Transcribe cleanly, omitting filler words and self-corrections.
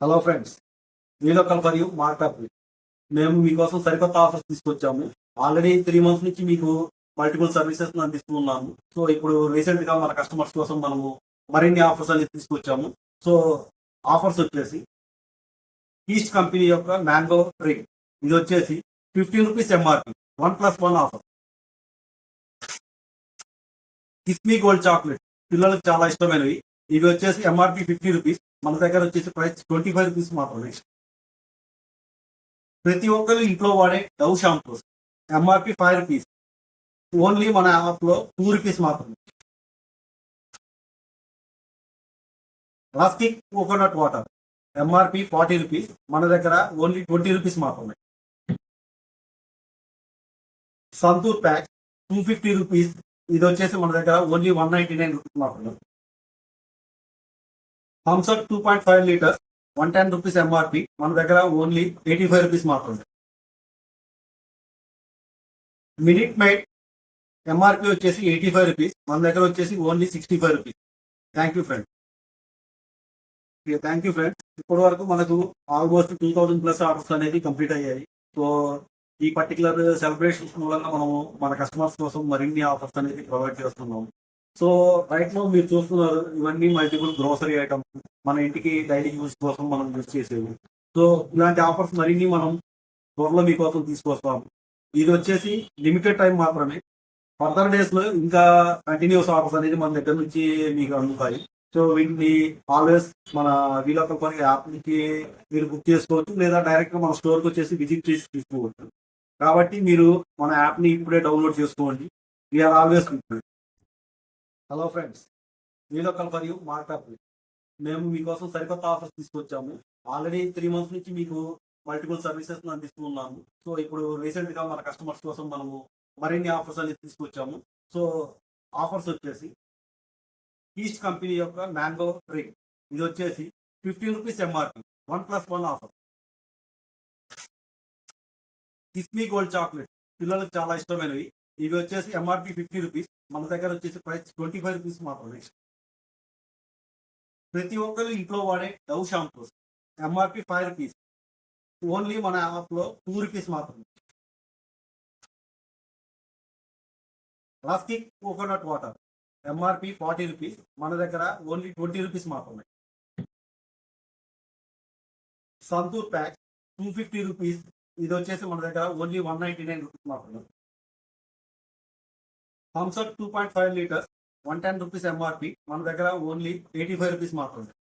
Hello friends, వీలోకల్ మరియు markup మేము మీకోసం సరికొత్త ఆఫర్స్ తీసుకొచ్చాము. ఆల్రెడీ 3 months నుంచి మీకు మల్టిపుల్ సర్వీసెస్ అందిస్తూ ఉన్నాము. సో ఇప్పుడు రీసెంట్ గా మన కస్టమర్స్ కోసం మనము మరిన్ని ఆఫర్స్ అనేది తీసుకొచ్చాము. సో ఆఫర్స్ వచ్చేసి ఈస్ట్ కంపెనీ యొక్క మ్యాంగో డ్రింక్, ఇది వచ్చేసి 15 rupees MRP, 1+1 offer. కిస్మీ gold chocolate పిల్లలకు చాలా ఇష్టమైనవి, ఇవి వచ్చేసి ఎంఆర్పి 50 రూపీస్, మన దగ్గర వచ్చేసి ప్రైస్ 25 రూపీస్ మాత్రమే. ప్రతి ఒక్కరు ఇంట్లో వాడే Dove shampoos MRP 5 rupees, only మన యాప్ లో 2 రూపీస్ మాత్రమే. Plastic coconut water MRP 40 rupees, మన దగ్గర ఓన్లీ 20 రూపీస్ మాత్రమే. సంతూర్ ప్యాక్ 250 రూపీస్, ఇది వచ్చేసి మన దగ్గర ఓన్లీ 199 రూపీస్ మాత్రమే. థమ్స్అప్ 2.5 లీటర్స్ 110 రూపీస్ ఎంఆర్పి, మన దగ్గర ఓన్లీ 85 రూపీస్ మాత్రమే. మినిట్ మైట్ ఎంఆర్పి వచ్చేసి 85 రూపీస్, మన దగ్గర వచ్చేసి only 65 rupees. Thank you friends. ఇప్పటి వరకు మనకు ఆల్మోస్ట్ 2000+ ఆర్డర్స్ అనేది కంప్లీట్ అయ్యాయి. సో ఈ పర్టికులర్ సెలబ్రేషన్స్ మూలంగా మనము మన కస్టమర్స్ కోసం మరిన్ని ఆఫర్స్ అనేది ప్రొవైడ్ చేస్తున్నాము. సో రైట్ లో మీరు చూస్తున్నారు, ఇవన్నీ మల్టిపుల్ గ్రోసరీ ఐటమ్స్, మన ఇంటికి డైలీ యూజ్ కోసం మనం యూజ్ చేసేవి. సో ఇలాంటి ఆఫర్స్ మరిన్ని మనం త్వరలో మీకోసం తీసుకొస్తాము. ఇది వచ్చేసి లిమిటెడ్ టైం మాత్రమే. ఫర్దర్ డేస్ లో ఇంకా కంటిన్యూస్ ఆఫర్స్ అనేది మన దగ్గర నుంచి మీకు అందుతాయి. సో వీటిని ఆల్వేస్ మన వీలోకల్ పని యాప్ నుంచి మీరు బుక్ చేసుకోవచ్చు, లేదా డైరెక్ట్ గా మన స్టోర్కి వచ్చేసి విజిట్ చేసి తీసుకోవచ్చు. కాబట్టి మీరు మన యాప్ ని ఇప్పుడే డౌన్లోడ్ చేసుకోండి. We are always. హలో ఫ్రెండ్స్, వీలోకల్ మరియు మార్కప్ మేము మీకోసం సరికొత్త ఆఫర్స్ తీసుకొచ్చాము. ఆల్రెడీ 3 months నుంచి మీకు మల్టిపుల్ సర్వీసెస్ అందిస్తూ ఉన్నాము. సో ఇప్పుడు రీసెంట్ గా మన కస్టమర్స్ కోసం మనము మరిన్ని ఆఫర్స్ అనేది తీసుకొచ్చాము. సో ఆఫర్స్ వచ్చేసి ఈస్ట్ కంపెనీ యొక్క మ్యాంగో డ్రింక్, ఇది వచ్చేసి 15 rupees MRP, 1+1 offer. కిస్మీ gold chocolate పిల్లలకు చాలా ఇష్టమైనవి, ఇవి వచ్చేసి ఎంఆర్పి 50 రూపీస్, మన దగ్గర వచ్చేసి ప్రైస్ 25 రూపీస్ మాత్రమే. ప్రతి ఒక్కరు ఇంట్లో వాడే Dove shampoos MRP 5 rupees, only మన యాప్ లో 2 రూపీస్ మాత్రమే. Plastic coconut water MRP 40 rupees, మన దగ్గర ఓన్లీ 20 రూపీస్ మాత్రమే. సంతూర్ ప్యాక్ 250 రూపీస్, ఇది వచ్చేసి మన దగ్గర ఓన్లీ 199 రూపీస్ మాత్రమే. థమ్స్అప్ 2.5 లీటర్స్ 110 రూపీస్ ఎంఆర్పి, మన దగ్గర ఓన్లీ 85 రూపీస్ మాత్రమే.